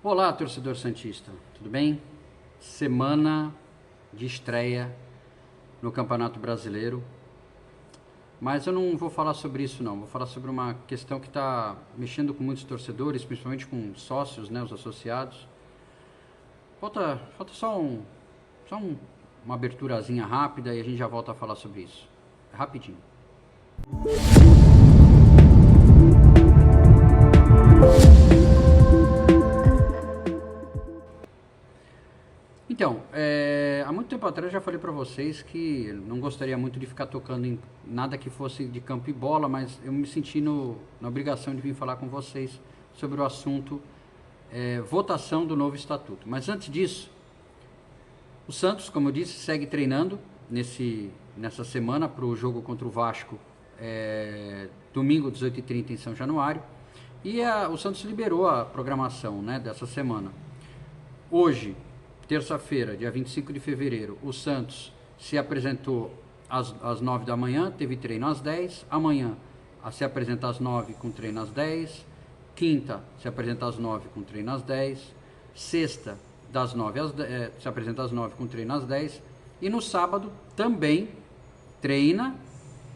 Olá, torcedor santista, tudo bem? Semana de estreia no Campeonato Brasileiro, mas eu não vou falar sobre isso não, vou falar sobre uma questão que está mexendo com muitos torcedores, principalmente com sócios, né, os associados. Falta só uma aberturazinha rápida e a gente já volta a falar sobre isso. É rapidinho. Então, há muito tempo atrás eu já falei para vocês que não gostaria muito de ficar tocando em nada que fosse de campo e bola, mas eu me senti na obrigação de vir falar com vocês sobre o assunto votação do novo estatuto. Mas antes disso, o Santos, como eu disse, segue treinando nessa semana para o jogo contra o Vasco, domingo, 18h30 em São Januário. E o Santos liberou a programação, né, dessa semana. Hoje, terça-feira, dia 25 de fevereiro, o Santos se apresentou às 9 da manhã, teve treino às 10. Amanhã se apresenta às 9 com treino às 10. Quinta se apresenta às 9 com treino às 10. Sexta, das 9 se apresenta às 9 com treino às 10. E no sábado também treina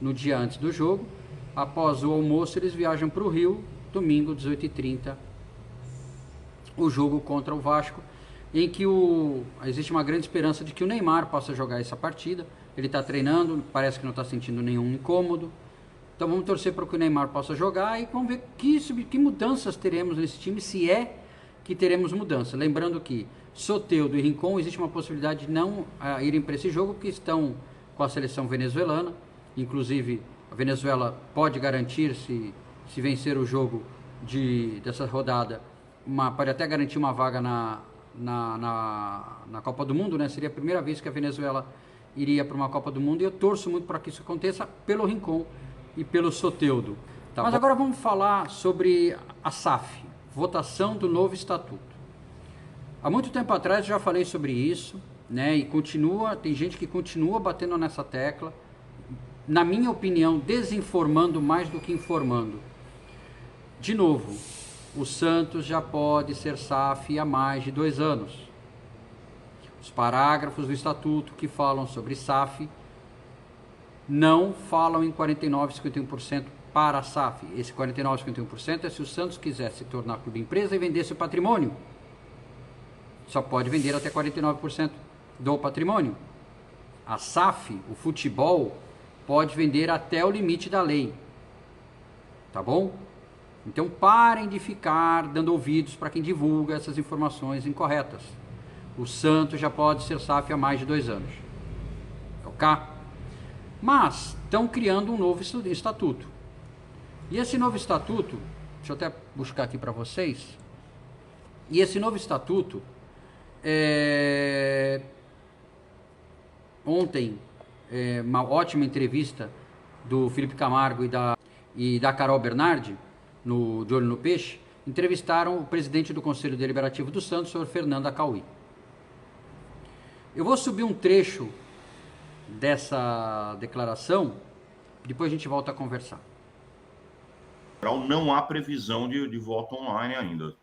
no dia antes do jogo. Após o almoço, eles viajam para o Rio, domingo, 18h30, o jogo contra o Vasco, em que existe uma grande esperança de que o Neymar possa jogar essa partida. Ele está treinando, parece que não está sentindo nenhum incômodo. Então vamos torcer para que o Neymar possa jogar e vamos ver que mudanças teremos nesse time, se é que teremos mudança. Lembrando que Soteldo e Rincon existe uma possibilidade de não irem para esse jogo, porque estão com a seleção venezuelana. Inclusive, a Venezuela pode garantir, se vencer o jogo dessa rodada, pode até garantir uma vaga na Copa do Mundo, né? Seria a primeira vez que a Venezuela iria para uma Copa do Mundo e eu torço muito para que isso aconteça pelo Rincon e pelo Soteldo. Tá. Mas agora vamos falar sobre a SAF, votação do novo estatuto. Há muito tempo atrás eu já falei sobre isso, né? E tem gente que continua batendo nessa tecla, na minha opinião, desinformando mais do que informando. De novo, o Santos já pode ser SAF há mais de 2 anos. Os parágrafos do estatuto que falam sobre SAF não falam em 49,51% para a SAF. Esse 49,51% é se o Santos quiser se tornar clube empresa e vender seu patrimônio. Só pode vender até 49% do patrimônio. A SAF, o futebol, pode vender até o limite da lei. Tá bom? Então parem de ficar dando ouvidos para quem divulga essas informações incorretas. O Santos já pode ser SAF há mais de 2 anos. Ok? Mas estão criando um novo estatuto. E esse novo estatuto, deixa eu até buscar aqui para vocês. E esse novo estatuto, ontem, uma ótima entrevista do Felipe Camargo e da Carol Bernardi, De Olho no Peixe, entrevistaram o presidente do Conselho Deliberativo do Santos, o senhor Fernando Acauí. Eu vou subir um trecho dessa declaração, depois a gente volta a conversar. Não há previsão de voto online ainda.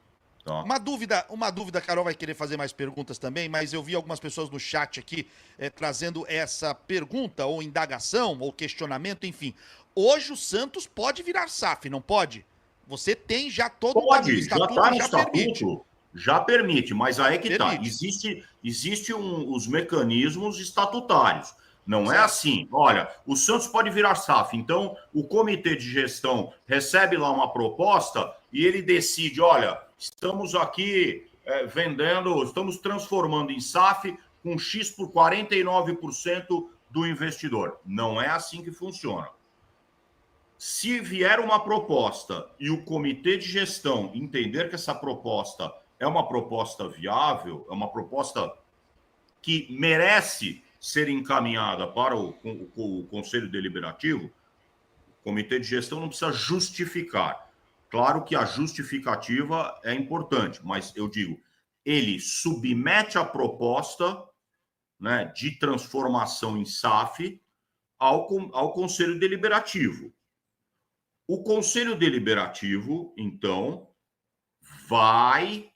Tá? Uma dúvida, a Carol vai querer fazer mais perguntas também, mas eu vi algumas pessoas no chat aqui trazendo essa pergunta, ou indagação, ou questionamento, enfim. Hoje o Santos pode virar SAF, não pode? Você tem já todo o Pode, já está no já estatuto, permite. já permite, mas aí que está. Permite. Existe os mecanismos estatutários. Não é Certo. assim, olha, o Santos pode virar SAF, então o comitê de gestão recebe lá uma proposta e ele decide, olha, estamos aqui vendendo, estamos transformando em SAF com X por 49% do investidor. Não é assim que funciona. Se vier uma proposta e o comitê de gestão entender que essa proposta é uma proposta viável, é uma proposta que merece ser encaminhada para o Conselho Deliberativo, o comitê de gestão não precisa justificar. Claro que a justificativa é importante, mas eu digo, ele submete a proposta, né, de transformação em SAF ao Conselho Deliberativo. O Conselho Deliberativo, então, vai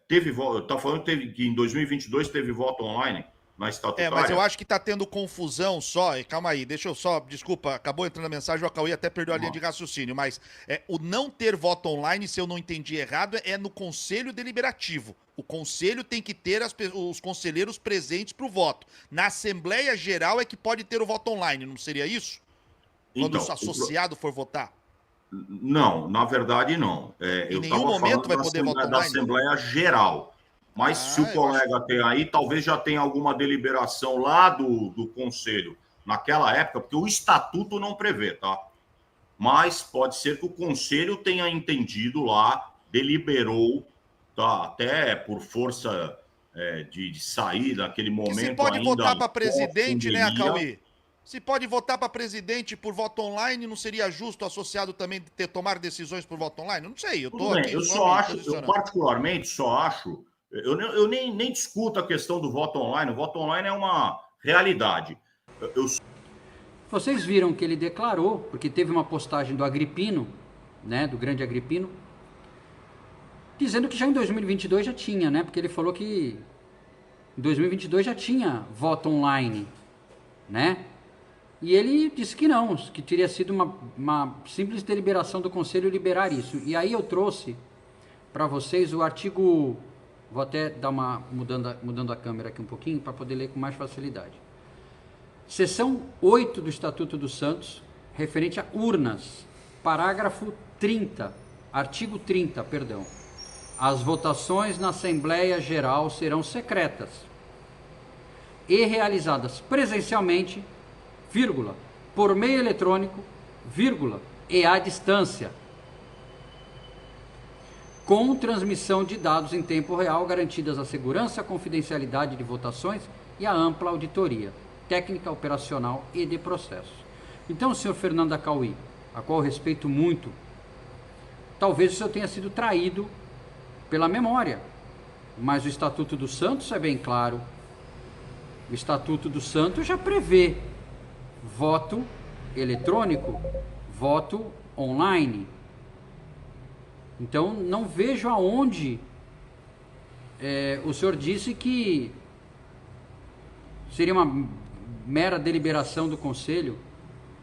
teve voto. Está falando que em 2022 teve voto online na estatutária? Mas eu acho que tá tendo confusão só. Calma aí, deixa eu só. Desculpa, acabou entrando a mensagem, o Acauí até perdeu a linha de raciocínio. Mas o não ter voto online, se eu não entendi errado, é no Conselho Deliberativo. O Conselho tem que ter os conselheiros presentes para o voto. Na Assembleia Geral é que pode ter o voto online, não seria isso? Quando o associado for votar? Não, na verdade não. Em nenhum momento vai poder votar online? Da Assembleia Geral. Mas se o colega tem aí, talvez já tenha alguma deliberação lá do Conselho, naquela época, porque o Estatuto não prevê, tá? Mas pode ser que o Conselho tenha entendido lá, deliberou, tá? Até por força de sair daquele momento. Se pode votar para presidente, né, Acauí? Se pode votar para presidente por voto online, não seria justo o associado também tomar decisões por voto online? Não sei, eu tô aqui. Eu particularmente só acho. Eu nem discuto a questão do voto online. O voto online é uma realidade. Vocês viram que ele declarou, porque teve uma postagem do Agripino, né, do grande Agripino, dizendo que já em 2022 já tinha, né, porque ele falou que em 2022 já tinha voto online, né, e ele disse que não, que teria sido uma simples deliberação do Conselho liberar isso. E aí eu trouxe para vocês o artigo... Vou até dar uma mudando a câmera aqui um pouquinho para poder ler com mais facilidade. Seção 8 do Estatuto dos Santos, referente a urnas. Parágrafo 30, artigo 30, perdão. As votações na Assembleia Geral serão secretas e realizadas presencialmente, vírgula, por meio eletrônico, vírgula, e à distância, com transmissão de dados em tempo real, garantidas a segurança, a confidencialidade de votações e a ampla auditoria, técnica, operacional e de processos. Então, senhor Fernando Acauí, a qual eu respeito muito, talvez o senhor tenha sido traído pela memória, mas o Estatuto dos Santos é bem claro. O Estatuto dos Santos já prevê voto eletrônico, voto online. Então, não vejo aonde o senhor disse que seria uma mera deliberação do Conselho.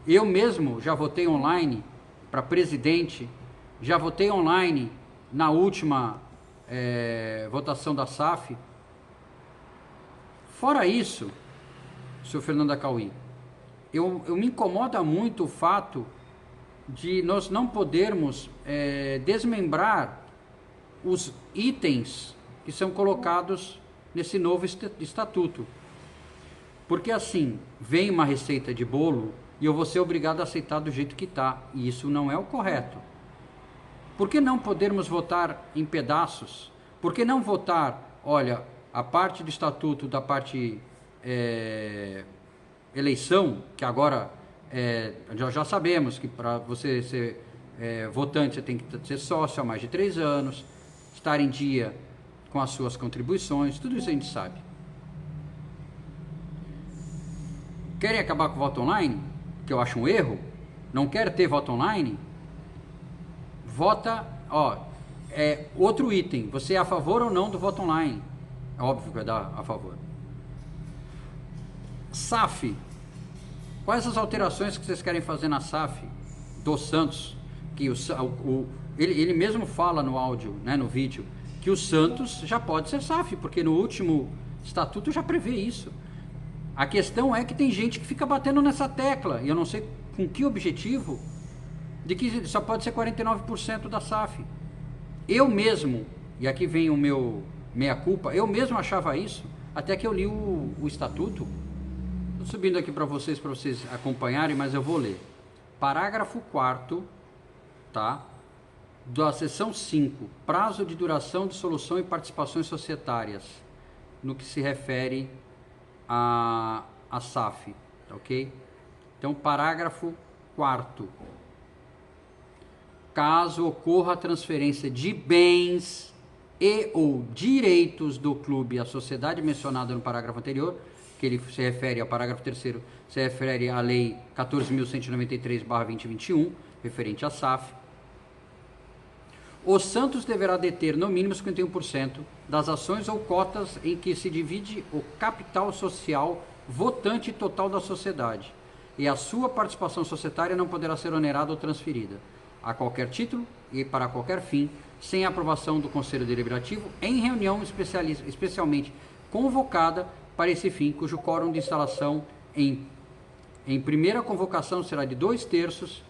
Eu mesmo já votei online para presidente, já votei online na última votação da SAF. Fora isso, senhor Fernando Acauí, eu me incomoda muito o fato de nós não podermos desmembrar os itens que são colocados nesse novo estatuto. Porque assim, vem uma receita de bolo e eu vou ser obrigado a aceitar do jeito que está. E isso não é o correto. Por que não podermos votar em pedaços? Por que não votar, olha, a parte do estatuto da parte eleição, que agora... já sabemos que para você ser votante você tem que ser sócio há mais de 3 anos, estar em dia com as suas contribuições, tudo isso a gente sabe. Querem acabar com o voto online? Que eu acho um erro. Não quer ter voto online? Vota, outro item, você é a favor ou não do voto online? É óbvio que vai dar a favor. SAF. Quais as alterações que vocês querem fazer na SAF do Santos? Que ele mesmo fala no áudio, né, no vídeo, que o Santos já pode ser SAF, porque no último estatuto já prevê isso. A questão é que tem gente que fica batendo nessa tecla, e eu não sei com que objetivo, de que só pode ser 49% da SAF. Eu mesmo, e aqui vem o meu meia-culpa, eu mesmo achava isso, até que eu li o estatuto. Subindo aqui para vocês acompanharem, mas eu vou ler. Parágrafo 4º, tá? Da seção 5, prazo de duração de solução e participações societárias, no que se refere a SAF, tá ok? Então, parágrafo 4º. Caso ocorra a transferência de bens e ou direitos do clube à sociedade mencionada no parágrafo anterior, que ele se refere ao parágrafo 3º, se refere à lei 14.193/2021, referente à SAF. o Santos deverá deter no mínimo 51% das ações ou cotas em que se divide o capital social votante total da sociedade, e a sua participação societária não poderá ser onerada ou transferida, a qualquer título e para qualquer fim, sem a aprovação do Conselho Deliberativo, em reunião especialmente convocada para esse fim, cujo quórum de instalação em primeira convocação será de 2/3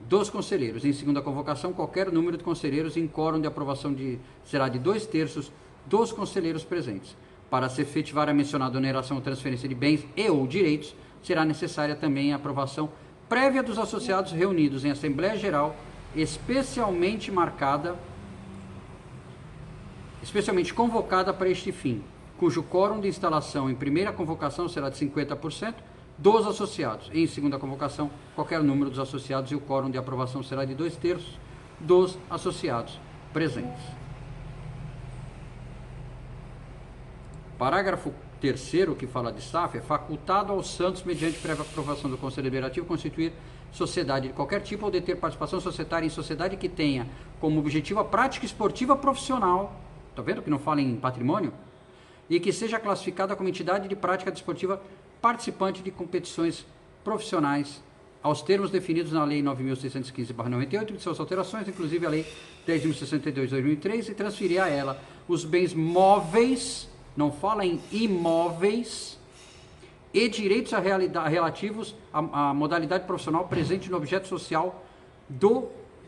dos conselheiros. Em segunda convocação, qualquer número de conselheiros em quórum de aprovação será de 2/3 dos conselheiros presentes. Para se efetivar a mencionada oneração ou transferência de bens e ou direitos, será necessária também a aprovação prévia dos associados reunidos em Assembleia Geral, especialmente convocada para este fim, cujo quórum de instalação em primeira convocação será de 50% dos associados. Em segunda convocação, qualquer número dos associados e o quórum de aprovação será de 2/3 dos associados presentes. Parágrafo 3º, que fala de SAF, é facultado aos Santos, mediante prévia aprovação do Conselho Deliberativo, constituir sociedade de qualquer tipo ou deter participação societária em sociedade que tenha como objetivo a prática esportiva profissional, tá vendo que não fala em patrimônio? E que seja classificada como entidade de prática desportiva participante de competições profissionais, aos termos definidos na Lei 9.615/98 e de suas alterações, inclusive a Lei 10.062/2003, e transferir a ela os bens móveis, não fala em imóveis, e direitos relativos à modalidade profissional presente no objeto social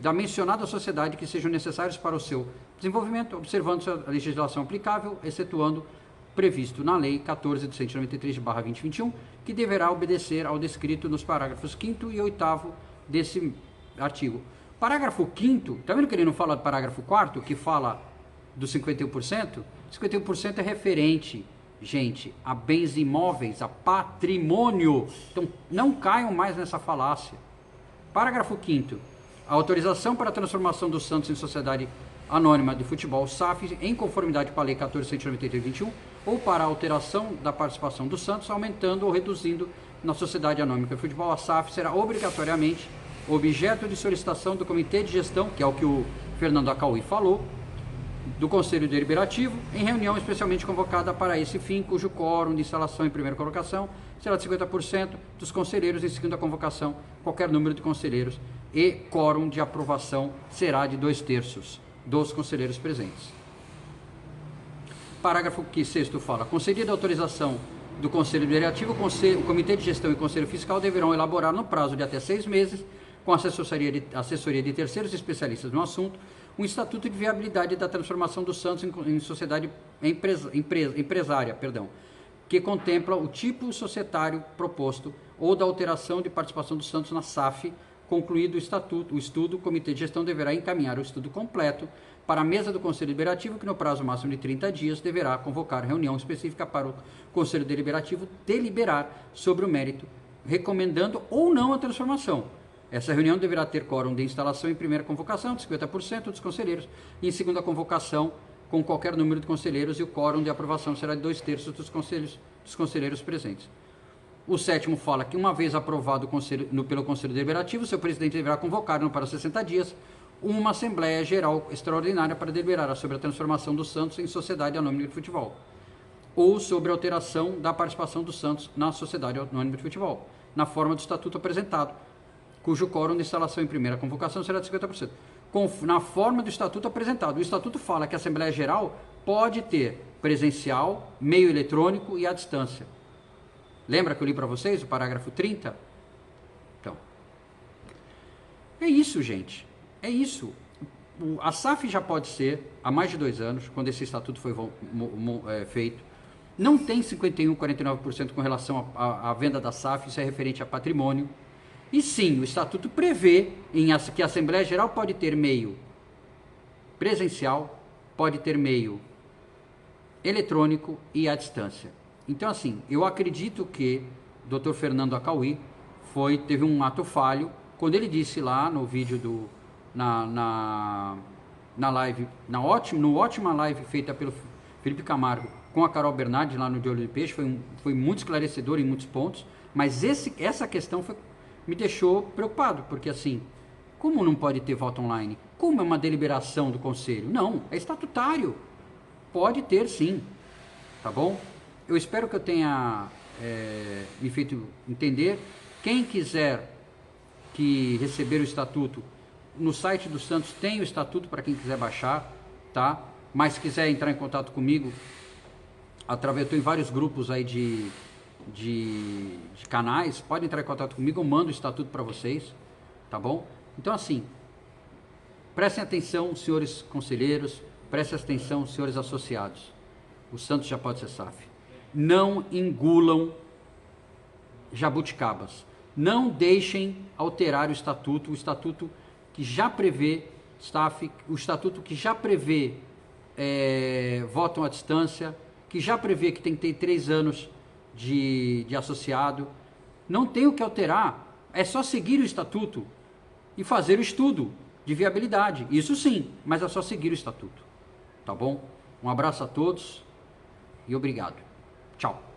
da mencionada sociedade que sejam necessários para o seu desenvolvimento, observando-se a legislação aplicável, excetuando previsto na Lei 14 de 193/2021, que deverá obedecer ao descrito nos parágrafos 5º e 8º desse artigo. Parágrafo 5º, tá vendo que ele não fala do parágrafo 4º, que fala do 51%? 51% é referente, gente, a bens imóveis, a patrimônio. Então, não caiam mais nessa falácia. Parágrafo 5º. A autorização para a transformação do Santos em sociedade anônima de futebol, SAF, em conformidade com a Lei 14.193/21, ou para a alteração da participação do Santos, aumentando ou reduzindo na sociedade anônima de futebol, a SAF será obrigatoriamente objeto de solicitação do Comitê de Gestão, que é o que o Fernando Acauí falou, do Conselho Deliberativo, em reunião especialmente convocada para esse fim, cujo quórum de instalação em primeira convocação será de 50% dos conselheiros, em segunda convocação, qualquer número de conselheiros, e quórum de aprovação será de 2/3 dos conselheiros presentes. Parágrafo 6º fala: concedida a autorização do Conselho Deliberativo, o Comitê de Gestão e o Conselho Fiscal deverão elaborar no prazo de até 6 meses, com assessoria de terceiros especialistas no assunto, um estatuto de viabilidade da transformação do Santos em sociedade empresária, que contempla o tipo societário proposto ou da alteração de participação do Santos na SAF. Concluído o estudo, o Comitê de Gestão deverá encaminhar o estudo completo para a mesa do Conselho Deliberativo, que no prazo máximo de 30 dias deverá convocar reunião específica para o Conselho Deliberativo deliberar sobre o mérito, recomendando ou não a transformação. Essa reunião deverá ter quórum de instalação em primeira convocação de 50% dos conselheiros e em segunda convocação com qualquer número de conselheiros, e o quórum de aprovação será de 2/3 dos conselheiros presentes. O 7º fala que, uma vez aprovado pelo Conselho Deliberativo, seu presidente deverá convocar, não para 60 dias, uma Assembleia Geral Extraordinária para deliberar sobre a transformação do Santos em sociedade anônima de futebol, ou sobre a alteração da participação do Santos na sociedade anônima de futebol, na forma do estatuto apresentado, cujo quórum de instalação em primeira convocação será de 50%. Na forma do estatuto apresentado. O estatuto fala que a Assembleia Geral pode ter presencial, meio eletrônico e à distância. Lembra que eu li para vocês o parágrafo 30? Então, é isso, gente. É isso. A SAF já pode ser, há mais de 2 anos, quando esse estatuto foi feito, não tem 51%, 49% com relação à venda da SAF, isso é referente a patrimônio. E sim, o estatuto prevê que a Assembleia Geral pode ter meio presencial, pode ter meio eletrônico e à distância. Então, assim, eu acredito que o Dr. Fernando Acauí teve um ato falho quando ele disse lá no vídeo na live, no ótima live feita pelo Felipe Camargo com a Carol Bernardi lá no De Olho de Peixe, foi muito esclarecedor em muitos pontos, mas essa questão me deixou preocupado, porque assim, como não pode ter voto online? como é uma deliberação do Conselho? Não, é estatutário. Pode ter sim, tá bom? Eu espero que eu tenha me feito entender. Quem quiser receber o estatuto, no site do Santos tem o estatuto para quem quiser baixar, tá? Mas se quiser entrar em contato comigo, através, eu estou em vários grupos aí de canais, pode entrar em contato comigo, eu mando o estatuto para vocês, tá bom? Então assim, prestem atenção, senhores conselheiros, prestem atenção, senhores associados. O Santos já pode ser SAF. Não engulam jabuticabas. Não deixem alterar o estatuto que já prevê SAF, o estatuto que já prevê voto à distância, que já prevê que tem que ter 3 anos de associado. Não tem o que alterar, é só seguir o estatuto e fazer o estudo de viabilidade. Isso sim, mas é só seguir o estatuto. Tá bom? Um abraço a todos e obrigado. Tchau.